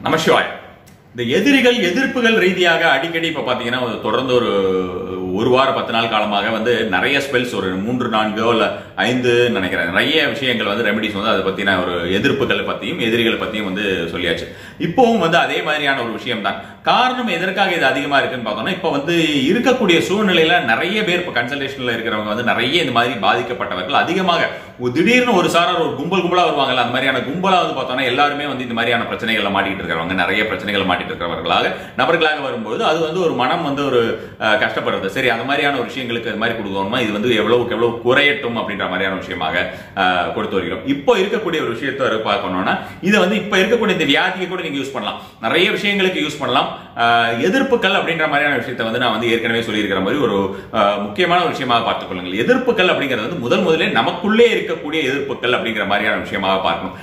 நமசிவாய். இந்த எதிரிகள் எதிர்ப்புகள் ரீதியாக அடிக்கடி இப்ப பாத்தீங்கன்னா தொடர்ந்து ஒரு வாரம் 10 நாள் காலமாக நிறைய ஸ்பெல்ஸ் ஒரு 3-4 இல்ல 5 நினைக்கிறேன் நிறைய விஷயங்கள் ரெமெடிஸ் அதை பத்தின ஒரு எதிர்ப்புகள் பத்தியும் எதிரிகள் பத்தியும் சொல்லியாச்சு. இப்பவும் அதே மாதிரியான ஒரு விஷயம் தான். காரணம் எதற்காக இது அதிகமா இருக்குன்னு பார்த்தோம்னா, இப்ப இருக்கக்கூடிய சூழ்நிலையில நிறைய பேர் இப்ப கன்சல்டேஷன்ல இருக்கிறவங்க நிறைய இந்த மாதிரி பாதிக்கப்பட்டவர்கள் அதிகமாக திடீர்னு ஒரு சாரர் ஒரு கும்பலா வருவாங்கல்ல, அந்த மாதிரியான கும்பலா பார்த்தோம்னா எல்லாருமே இந்த மாதிரியான பிரச்சனைகளை மாட்டிட்டு இருக்கிறவங்க, நிறைய பிரச்சனைகளை மாட்டிட்டு இருக்கிறவர்களாக நபர்களாக வரும்போது அது ஒரு மனம் ஒரு கஷ்டப்படுறது. சரி, அந்த மாதிரியான ஒரு விஷயங்களுக்கு அது மாதிரி கொடுக்கணுமா, இது எவ்வளவுக்கு எவ்வளவு குறையட்டும் அப்படின்ற மாதிரியான விஷயமாக கொடுத்து வருகிறோம். இப்போ இருக்கக்கூடிய ஒரு விஷயத்தை பார்க்கணும்னா, இது இப்ப இருக்கக்கூடிய இந்த வியாதியை கூட நீங்க யூஸ் பண்ணலாம், நிறைய விஷயங்களுக்கு யூஸ் பண்ணலாம். எதிர்ப்புகள் அப்படின்ற மாதிரியான விஷயத்தை நான் ஏற்கனவே சொல்லியிருக்கிற மாதிரி ஒரு முக்கியமான ஒரு விஷயமாக பார்த்துக் கொள்ளுங்கள். எதிர்ப்புகள் அப்படிங்கிறது முதலே நமக்குள்ளே இருக்கக்கூடிய எதிர்ப்புகள் அப்படிங்கிற மாதிரியான விஷயமாக பார்க்கணும்.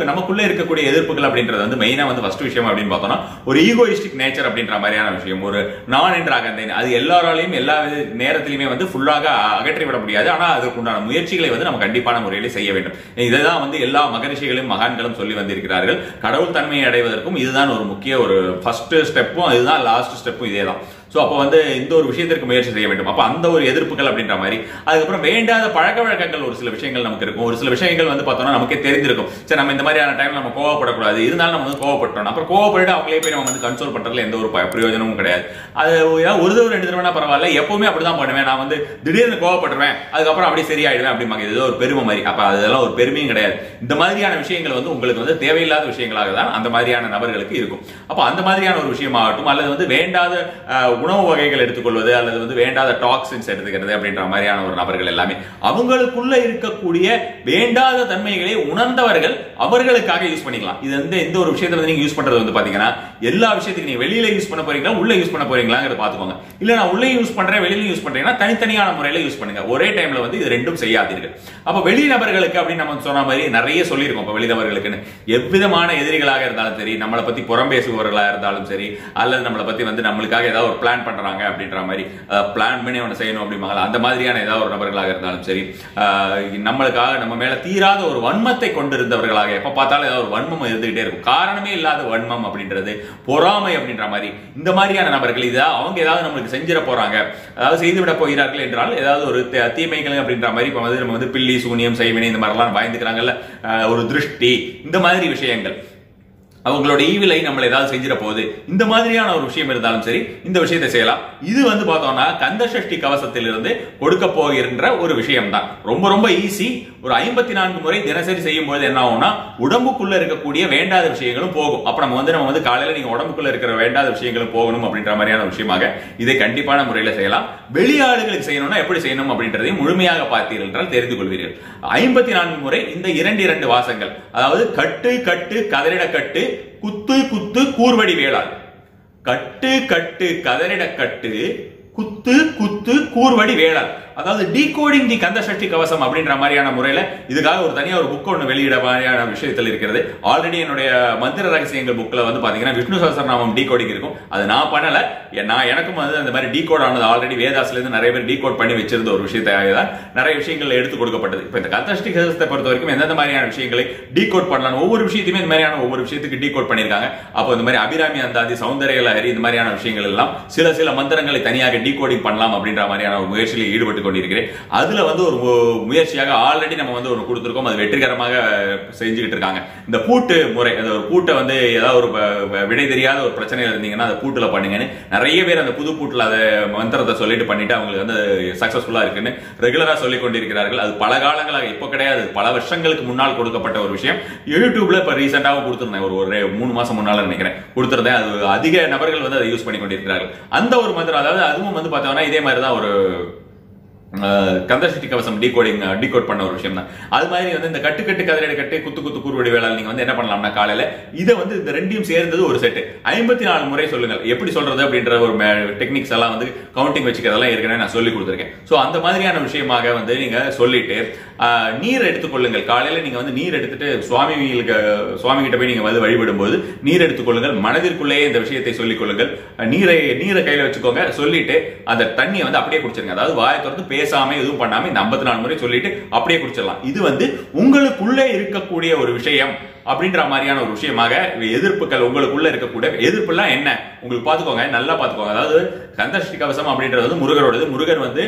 நமக்குள்ளே இருக்கக்கூடிய எதிர்ப்புகள் அப்படின்றது மெயினா ஃபர்ஸ்ட் விஷயம் அப்படின்னு பார்த்தோம்னா, ஒரு ஈகோயிஸ்டிக் நேச்சர் அப்படின்ற மாதிரியான விஷயம், ஒரு நான் என்ற அகந்தை. அது எல்லாராலையும் எல்லா நேரத்திலுமே ஃபுல்லாக அகற்றிவிட முடியாது. ஆனா அதற்குண்டான முயற்சிகளை நம்ம கண்டிப்பான முறையில் செய்ய வேண்டும். இதுதான் எல்லா மகரிஷிகளும் மகான்களும் சொல்லி வந்திருக்கிறார்கள். கடவுள் தன்மையை அடைவதற்கும் இதுதான் ஒரு முக்கிய ஒரு ஃபர்ஸ்ட் ஸ்டெப்பும், இதுதான் லாஸ்ட் ஸ்டெப்பும் இதேதான். சோ அப்ப இந்த ஒரு விஷயத்திற்கு முயற்சி செய்ய வேண்டும். அப்ப அந்த ஒரு எதிர்ப்புகள் அப்படின்ற மாதிரி, அதுக்கப்புறம் வேண்டாத பழக்க வழக்கங்கள் ஒரு சில விஷயங்கள் நமக்கு இருக்கும். ஒரு சில விஷயங்கள் பார்த்தோம்னா நமக்கே தெரிஞ்சிருக்கும். சரி, நம்ம இந்த மாதிரியான டைம்ல நம்ம கோவப்படக்கூடாது, இருந்தாலும் நம்ம கோவப்பட்டோம், அப்புறம் கோவப்பட்டு அவங்களே போய் நம்ம கன்சோல் பண்றதுல எந்த ஒரு பிரயோஜனமும் கிடையாது. அது ஒரு தடவை 2 தடவை பரவாயில்ல, எப்பவுமே அப்படிதான் பண்ணுவேன் நான், திடீர்னு கோவப்படுவேன், அதுக்கப்புறம் அப்படியே சரியாயிடுவேன் அப்படிம்பாங்க. ஏதோ ஒரு பெருமை மாதிரி. அப்ப அதெல்லாம் ஒரு பெருமையும் கிடையாது. இந்த மாதிரியான விஷயங்கள் உங்களுக்கு தேவையில்லாத விஷயங்களாக தான் அந்த மாதிரியான நபர்களுக்கு இருக்கும். அப்ப அந்த மாதிரியான ஒரு விஷயமாகட்டும், அல்லது வேண்டாத உணவு வகைகள் எடுத்துக்கொள்வது, அல்லது வேண்டாத டாக்ஸின்ஸ் எடுத்துக்கிறது அப்படின்ற மாதிரியான ஒரு நபர்கள் எல்லாமே அவங்களுக்குள்ள இருக்கக்கூடிய வேண்டாத தன்மைகளை உணர்ந்தவர்கள் அவர்களுக்காக யூஸ் பண்ணிக்கலாம். இது இந்த ஒரு விஷயத்தை நீங்க யூஸ் பண்றது பாத்தீங்கன்னா, எல்லா விஷயத்துக்கு நீங்க வெளியில யூஸ் பண்ண போறீங்களா, உள்ள யூஸ் பண்ண போறீங்களாங்கிறத பாத்துக்கோங்க. இல்ல நான் உள்ள யூஸ் பண்றேன், வெளியில யூஸ் பண்றேன்னா தனித்தனியான முறையில யூஸ் பண்ணுங்க. ஒரே டைம்ல இது ரெண்டும் செய்யாதீர்கள். அப்ப வெளி நபர்களுக்கு அப்படின்னு நம்ம சொன்ன மாதிரி நிறைய சொல்லியிருக்கோம். இப்ப வெளி நபர்களுக்குன்னு எவ்விதமான எதிரிகளாக இருந்தாலும் சரி, நம்மளை பத்தி புறம் பேசுபவர்களா இருந்தாலும் சரி, அல்லது நம்மளை பத்தி நம்மளுக்காக ஏதாவது ஒரு பிளான் பண்றாங்க அப்படின்ற மாதிரி, பிளான் பண்ணி அவனை செய்யணும் அப்படிம்பாங்க, அந்த மாதிரியான ஏதாவது ஒரு நபர்களாக இருந்தாலும் சரி, நம்மளுக்காக நம்ம மேல தீராத ஒரு வன்மத்தை கொண்டிருந்தவர்களாக, எப்ப பார்த்தாலும் ஏதாவது ஒரு வன்மம் இருந்துகிட்டே இருக்கும், காரணமே இல்லாத வன்மம் அப்படின்றது, பொறாமை அப்படின்ற மாதிரி, இந்த மாதிரியான நபர்கள் அவங்க ஏதாவது நம்மளுக்கு செஞ்சிட போறாங்க, அதாவது செய்துவிட போகிறார்கள் என்றால் ஏதாவது ஒரு தீமைகள் அப்படின்ற மாதிரி, இப்ப நம்ம பில்லி சூனியம் செய்வினை இந்த மாதிரிலாம் பயந்துக்கிறாங்கல்ல, ஒரு திருஷ்டி, இந்த மாதிரி விஷயங்கள், அவங்களோட ஈவிலை நம்மள ஏதாவது செஞ்சிட போகுது, இந்த மாதிரியான ஒரு விஷயம் இருந்தாலும் சரி, இந்த விஷயத்தை செய்யலாம். இது பார்த்தோம்னா கந்த சஷ்டி கவசத்திலிருந்து கொடுக்க போகின்ற ஒரு விஷயம் தான். ரொம்ப ரொம்ப ஈஸி. ஒரு 54 முறை தினசரி செய்யும் போது என்ன ஆகும்னா, உடம்புக்குள்ள இருக்கக்கூடிய வேண்டாத விஷயங்களும் போகும். அப்ப நம்ம காலையில நீங்க உடம்புக்குள்ள இருக்கிற வேண்டாத விஷயங்களும் போகணும் அப்படின்ற மாதிரியான விஷயமாக இதை கண்டிப்பான முறையில் செய்யலாம். வெளியாளுகளுக்கு செய்யணும்னா எப்படி செய்யணும் அப்படின்றதையும் முழுமையாக பார்த்தீர்கள் என்றால் தெரிந்து கொள்வீர்கள். 54 முறை இந்த 2 வாசங்கள், அதாவது கட்டு கட்டு கதறிட கட்டு, குத்து குத்து கூர்வடி வேளாள். கட்டு கட்டு கதறிட கட்டு, குத்து குத்து கூர்வடி வேளாள். அதாவது டீகோடிங் தி கந்த சஷ்டி கவசம் அப்படின்ற மாதிரியான முறையில இதுக்காக ஒரு தனியா ஒரு புக் ஒன்று வெளியிட மாதிரியான விஷயத்தில் இருக்கிறது. ஆல்ரெடி என்னுடைய மந்திர ரகசியங்கள் புக்ல பாத்தீங்கன்னா விஷ்ணு சஹஸ்ரநாமம் டீகோடிங் இருக்கும். அது நான் பண்ணல, எனக்கும் அந்த மாதிரி டீகோட் ஆனது ஆல்ரெடி வேதாஸ்ல இருந்து நிறைய பேர் டீகோட் பண்ணி வச்சிருந்த ஒரு விஷயத்தாக தான் நிறைய விஷயங்கள் எடுத்து கொடுக்கப்பட்டது. இப்ப இந்த கந்த சஷ்டி கவசத்தை பொறுத்த வரைக்கும் எந்தெந்த மாதிரியான விஷயங்களை டீகோட் பண்ணலாம், ஒவ்வொரு விஷயத்தையுமே இந்த மாதிரியான ஒவ்வொரு விஷயத்துக்கு டீகோட் பண்ணிருக்காங்க. அப்போ இந்த மாதிரி அபிராமி அந்தாதி, சௌந்தர்ய லஹரி, இந்த மாதிரியான விஷயங்கள் எல்லாம் சில மந்திரங்களை தனியாக டீகோடிங் பண்ணலாம் அப்படின்ற மாதிரியான ஒரு முயற்சியில் ஈடுபட்டு கொண்டிருக்கிறேன். அதுல ஒரு முயற்சியாக ஆல்ரெடி நம்ம ஒன்று கொடுத்திருக்கோம். அது வெற்றிகரமாக செஞ்சுக்கிட்டு இருக்காங்க. இந்த பூட்டு முறை, அந்த ஒரு பூட்டை ஏதாவது ஒரு விடை தெரியாத ஒரு பிரச்சனையில் இருந்தீங்கன்னா அந்த பூட்டுல பண்ணுங்கன்னு நிறைய பேர் அந்த புது பூட்டுல அதை மந்திரத்தை சொல்லிட்டு பண்ணிட்டு அவங்களுக்கு சக்சஸ்ஃபுல்லா இருக்குன்னு ரெகுலரா சொல்லிக் கொண்டிருக்கிறார்கள். அது பல காலங்களாக, இப்போ கிடையாது, பல வருஷங்களுக்கு முன்னால் கொடுக்கப்பட்ட ஒரு விஷயம். யூடியூப்ல இப்ப ரீசெண்டாக கொடுத்திருந்தேன், ஒரு 3 மாசம் முன்னால நினைக்கிறேன் கொடுத்திருந்தேன். அது அதிக நபர்கள் அதை யூஸ் பண்ணி கொண்டிருக்கிறார்கள். அந்த ஒரு மந்திரம், அதாவது அதுவும் பார்த்தோம்னா இதே மாதிரிதான் ஒரு கந்த சஷ்டி கவசம் டீகோட் பண்ண ஒரு விஷயம் தான். அது மாதிரி இந்த கட்டு கட்டு கதிரடி கட்டு, குத்து குத்து கூர்வடி வேளாள் நீங்க என்ன பண்ணலாம்னா, காலையில இதை இந்த ரெண்டையும் சேர்ந்தது ஒரு செட் 54 முறை சொல்லுங்கள். எப்படி சொல்றது அப்படின்ற ஒரு டெக்னிக்ஸ் எல்லாம் கவுண்டிங் வச்சுக்கிறதெல்லாம் ஏற்கனவே நான் சொல்லி கொடுத்துருக்கேன். சோ அந்த மாதிரியான விஷயமாக நீங்க சொல்லிட்டு நீர் எடுத்துக்கொள்ளுங்கள். காலையில நீங்க நீர் எடுத்துட்டு சுவாமி கிட்ட போய் நீங்க வழிபடும் போது நீர் எடுத்துக்கொள்ளுங்கள். மனதிற்குள்ளேயே இந்த விஷயத்தை சொல்லிக் கொள்ளுங்கள். நீரை கையில வச்சுக்கோங்க. சொல்லிட்டு அந்த தண்ணியை அப்படியே குடிச்சிருங்க. அதாவது வாயை திறந்து பேசாம எதுவும் பண்ணாம இந்த 54 முறை சொல்லிட்டு அப்படியே குடிச்சிடலாம். இது உங்களுக்குள்ளே இருக்கக்கூடிய ஒரு விஷயம் அப்படின்ற மாதிரியான ஒரு விஷயமாக எதிர்ப்புகள் உங்களுக்குள்ள இருக்கக்கூடிய எதிர்ப்புலாம் என்ன உங்களுக்கு பாத்துக்கோங்க, நல்லா பாத்துக்கோங்க. அதாவது கந்தசஷ்டி கவசம் அப்படின்றது வந்து முருகரோடது. முருகர் வந்து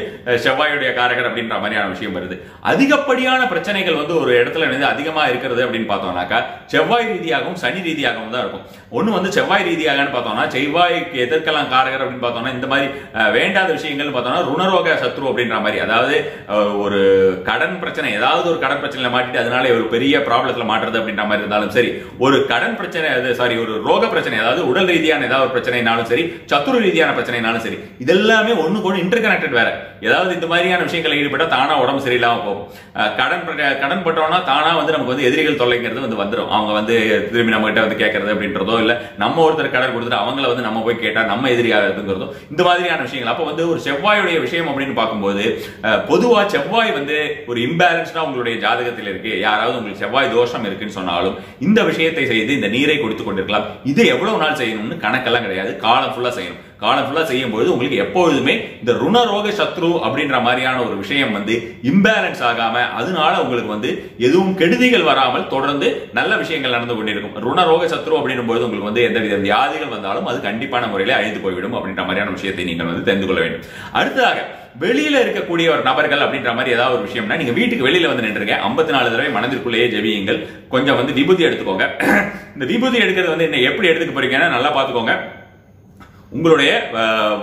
செவ்வாயுடைய காரகர் அப்படின்ற மாதிரியான விஷயம் வருது. அதிகப்படியான பிரச்சனைகள் வந்து ஒரு இடத்துல வந்து அதிகமா இருக்கிறது அப்படின்னு பார்த்தோம்னாக்கா செவ்வாய் ரீதியாகவும் சனி ரீதியாகவும் தான் இருக்கும். ஒண்ணு வந்து செவ்வாய் ரீதியாகன்னு பார்த்தோம்னா செவ்வாய்க்கு எதற்கெல்லாம் காரகர் அப்படின்னு பார்த்தோம்னா இந்த மாதிரி வேண்டாத விஷயங்கள் பார்த்தோம்னா ருணரோக சத்ரு அப்படின்ற மாதிரி, அதாவது ஒரு கடன் பிரச்சனை, ஏதாவது ஒரு கடன் பிரச்சனையில மாட்டிட்டு அதனால ஒரு பெரிய ப்ராப்ளத்துல மாட்டுறது அப்படின்ற மாதிரி இருந்தாலும் சரி, ஒரு கடன் பிரச்சனை சாரி ஒரு ரோக பிரச்சனை, அதாவது உடல் ரீதியான ஏதாவது ஒரு பிரச்சனைனாலும் சரி, சத்துரு ரீதியான பிரச்சனைனாலும் சரி, இதெல்லாமே ஒண்ணுக்கு ஒன்று இன்டர் கனெக்டட் வேற. ஏதாவது இந்த மாதிரியான விஷயங்களை ஈடுபட்டா தானா உடம்பு சரியில்லாம போகும். கடன் பட்டோம்னா தானா வந்து நமக்கு வந்து எதிரிகள் தொல்லைங்கிறது வந்து வந்துடும். அவங்க வந்து திரும்பி நம்ம கிட்ட வந்து கேட்கறது அப்படின்றதோ இல்ல நம்ம ஒருத்தர் கடன் கொடுத்துட்டு அவங்கள வந்து நம்ம போய் கேட்டா நம்ம எதிரியாகிறதுங்கிறதோ இந்த மாதிரியான விஷயங்கள். அப்ப வந்து ஒரு செவ்வாயுடைய விஷயம் அப்படின்னு பார்க்கும்போது பொதுவா செவ்வாய் வந்து ஒரு இம்பேலன்ஸ்டா உங்களுடைய ஜாதகத்தில் இருக்கு, யாராவது உங்களுக்கு செவ்வாய் தோஷம் இருக்குன்னு சொன்னாலும் இந்த விஷயத்தை செய்து இந்த நீரை கொடுத்து கொண்டிருக்கலாம். இது எவ்வளவு நாள் செய்யணும்னு கணக்கெல்லாம் கிடையாது, காலம் ஃபுல்லா செய்யணும். காலம் ஃபுல்லா செய்யும் போது உங்களுக்கு எப்பொழுதுமே இந்த ருணரோக சத்ரு அப்படின்ற மாதிரியான ஒரு விஷயம் வந்து இம்பேலன்ஸ் ஆகாம அதனால உங்களுக்கு வந்து எதுவும் கெடுதிகள் வராமல் தொடர்ந்து நல்ல விஷயங்கள் நடந்து கொண்டிருக்கும். ருணரோக சத்ரு அப்படின்னும் போது உங்களுக்கு வந்து எந்தவித வியாதிகள் வந்தாலும் அது கண்டிப்பான முறையில் அழிந்து போய்விடும் அப்படின்ற மாதிரியான விஷயத்தை நீங்கள் வந்து தெரிந்து கொள்ள வேண்டும். அடுத்ததாக வெளியில இருக்கக்கூடிய ஒரு நபர்கள் அப்படின்ற மாதிரி ஏதாவது ஒரு விஷயம்னா நீங்க வீட்டுக்கு வெளியில வந்து நின்றுங்க, 54 தடவை மனதிற்குள்ளேயே ஜெபியுங்கள். கொஞ்சம் வந்து விபூதி எடுத்துக்கோங்க. இந்த விபூதி எடுக்கிறது வந்து என்ன எப்படி எடுத்துக்க போறீங்கன்னா நல்லா பாத்துக்கோங்க. உங்களுடைய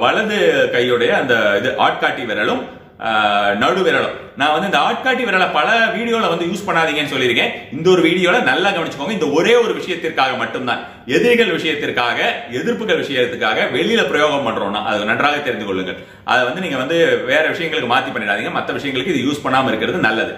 வலது கையுடைய அந்த இது ஆட்காட்டி விரலும் நடு விரலும், நான் வந்து இந்த ஆட்காட்டி விரலை பல வீடியோல வந்து யூஸ் பண்ணாதீங்கன்னு சொல்லியிருக்கேன். இந்த ஒரு வீடியோல நல்லா கவனிச்சுக்கோங்க. இந்த ஒரே ஒரு விஷயத்திற்காக மட்டும்தான், எதிரிகள் விஷயத்திற்காக எதிர்ப்புகள் விஷயத்துக்காக வெளியில பிரயோகம் பண்றோம்னா அது நன்றாக தெரிந்து கொள்ளுங்கள். அதை வந்து நீங்க வந்து வேற விஷயங்களுக்கு மாத்தி பண்ணிடாதீங்க. மற்ற விஷயங்களுக்கு இது யூஸ் பண்ணாம இருக்கிறது நல்லது.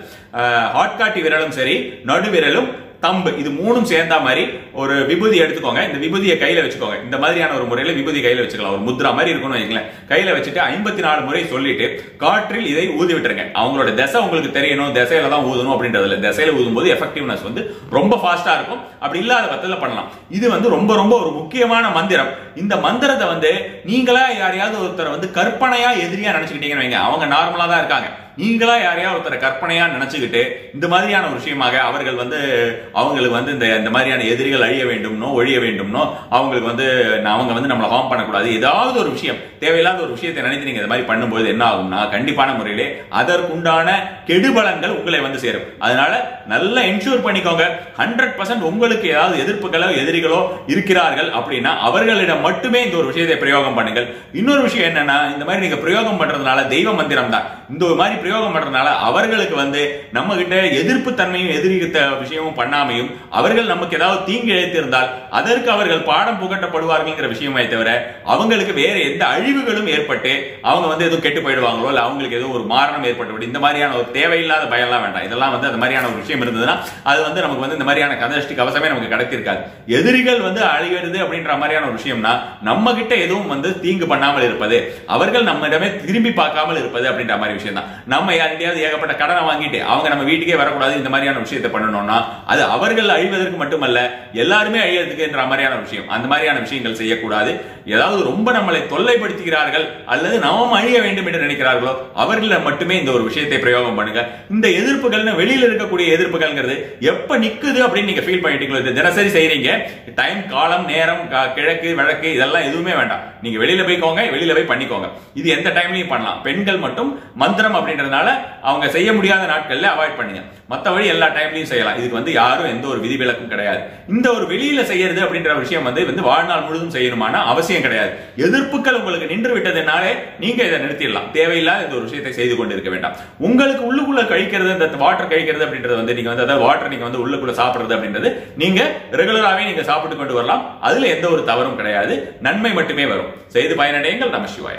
ஆட்காட்டி விரலும் சரி, நடு விரலும் தம்பு, இது மூணும் சேர்ந்தா மாதிரி ஒரு விபூதி எடுத்துக்கோங்க. இந்த விபூதியை கையில வச்சுக்கோங்க. இந்த மாதிரியான ஒரு முறையில விபூதி கையில வச்சுக்கலாம். ஒரு முத்ரா மாதிரி இருக்கும்னு வைங்களேன். கையில வச்சுட்டு 54 முறை சொல்லிட்டு காற்றில் இதை ஊதி விட்டுருங்க. அவங்களோட திசை உங்களுக்கு தெரியணும், திசையில தான் ஊதணும் அப்படின்றதுல, திசையில ஊதும் போது எஃபெக்டிவ்னஸ் வந்து ரொம்ப ஃபாஸ்டா இருக்கும். அப்படி இல்லாத பட்சத்துல பண்ணலாம். இது வந்து ரொம்ப ரொம்ப ஒரு முக்கியமான மந்திரம். இந்த மந்திரத்தை வந்து நீங்களா யாரையாவது ஒருத்தரை வந்து கற்பனையா எதிரியா நினைச்சுக்கிட்டீங்கன்னு வைங்க, அவங்க நார்மலா தான் இருக்காங்க. நீங்களா யாரையா ஒருத்தரை கற்பனையா நினைச்சுக்கிட்டு இந்த மாதிரியான ஒரு விஷயமாக அவர்கள் வந்து அவங்களுக்கு வந்து இந்த மாதிரியான எதிரிகள் அழிய வேண்டும்னோ ஒழிய வேண்டும்னோ அவங்களுக்கு வந்து அவங்க வந்து நம்மளை ஹார்ம் பண்ணக்கூடாது, ஏதாவது ஒரு விஷயம் தேவையில்லாத ஒரு விஷயத்தை நினைத்து நீங்க இந்த மாதிரி பண்ணும்போது என்ன ஆகும்னா கண்டிப்பான முறையிலே அதற்குண்டான கெடுபலங்கள் உங்களை வந்து சேரும். அதனால நல்லா என்ஷூர் பண்ணிக்கோங்க. 100% உங்களுக்கு ஏதாவது எதிர்ப்புகளோ எதிரிகளோ இருக்கிறார்கள் அப்படின்னா அவர்களிடம் மட்டுமே இந்த ஒரு விஷயத்தை பிரயோகம் பண்ணுங்கள். இன்னொரு விஷயம் என்னன்னா, இந்த மாதிரி நீங்க பிரயோகம் பண்றதுனால தெய்வ மந்திரம் தான், இந்த ஒரு மாதிரி பிரயோகம் பண்றதுனால அவர்களுக்கு வந்து நம்ம கிட்ட எதிர்ப்பு தன்மையும் எதிரி விஷயமும் பண்ணாமையும் அவர்கள் நமக்கு ஏதாவது தீங்கு இழைத்திருந்தால் அதற்கு அவர்கள் பாடம் புகட்டப்படுவார்கள் விஷயமே தவிர அவங்களுக்கு வேற எந்த அழிவுகளும் ஏற்பட்டு அவங்க வந்து எதுவும் கெட்டு போயிடுவாங்களோ இல்ல அவங்களுக்கு ஏதோ ஒரு மாரணம் ஏற்பட்டு இந்த மாதிரியான ஒரு தேவையில்லாத பயம்லாம் வேண்டாம். இதெல்லாம் வந்து அந்த மாதிரியான ஒரு விஷயம் இருந்ததுன்னா அது வந்து நமக்கு வந்து இந்த மாதிரியான கந்தசஷ்டி கவசமே நமக்கு கிடைத்திருக்காது. எதிரிகள் வந்து அழிவது அப்படின்ற மாதிரியான ஒரு விஷயம்னா நம்ம கிட்ட எதுவும் வந்து தீங்கு பண்ணாமல் இருப்பது, அவர்கள் நம்மிடமே திரும்பி பார்க்காமல் இருப்பது அப்படின்ற மாதிரி விஷயம் தான். நம்ம யார்கிட்டயாவது ஏகப்பட்ட கடனை வாங்கிட்டு அவங்க நம்ம வீட்டுக்கே வரக்கூடாது இந்த மாதிரியான விஷயத்தை பண்ணணும்னா அது அவர்கள் அழிவதற்கு மட்டுமல்ல எல்லாருமே அழியறதுக்குன்ற மாதிரியான விஷயம். அந்த மாதிரியான விஷயங்கள் செய்யக்கூடாது. ஏதாவது ரொம்ப நம்மளை தொல்லைப்படுத்துகிறார்கள் அல்லது நாம் அழிய வேண்டும் என்று நினைக்கிறார்களோ அவர்களிடம் மட்டுமே இந்த ஒரு விஷயத்தை பிரயோகம் பண்ணுங்க. இந்த எதிர்ப்புகள்னு வெளியில இருக்கக்கூடிய எதிர்ப்புகள்ங்கிறது எப்ப நிக்குது அப்படின்னு நீங்க ஃபீல் பண்ணிட்டீங்களோ, தினசரி செய்றீங்க, டைம் காலம் நேரம் கிழக்கு வழக்கு இதெல்லாம் எதுவுமே வேண்டாம். நீங்க வெளியில போய்க்கோங்க, வெளியில போய் பண்ணிக்கோங்க. இது எந்த டைம்லயும் பண்ணலாம். பெண்கள் மட்டும் மந்திரம் அப்படின்றதுனால அவங்க செய்ய முடியாத நாட்கள்ல அவாய்ட் பண்ணுங்க. மற்றபடி எல்லா டைம்லயும் செய்யலாம். இதுக்கு வந்து யாரும் எந்த ஒரு விதிவிலக்கும் கிடையாது. இந்த ஒரு வெளியில செய்யறது அப்படின்ற விஷயம் வந்து வாழ்நாள் முழுதும் செய்யணுமான அவசியம் கிடையாது. எதிர்ப்புகள் உங்களுக்கு நின்று விட்டதுனாலே நீங்க இதை நிறுத்திடலாம். தேவையில்லாத இந்த ஒரு விஷயத்தை செய்து கொண்டிருக்க வேண்டாம். உங்களுக்கு உள்ளுக்குள்ள கழிக்கிறது, இந்த வாட்டர் கழிக்கிறது அப்படின்றது வந்து நீங்க வந்து அதாவது வாட்டர் நீங்க வந்து உள்ளுக்குள்ள சாப்பிடுறது அப்படின்றது நீங்க ரெகுலராகவே நீங்க சாப்பிட்டு கொண்டு வரலாம். அதுல எந்த ஒரு தவறும் கிடையாது. நன்மை மட்டுமே வரும். செய்து பயனடையுங்கள். நம சிவாய.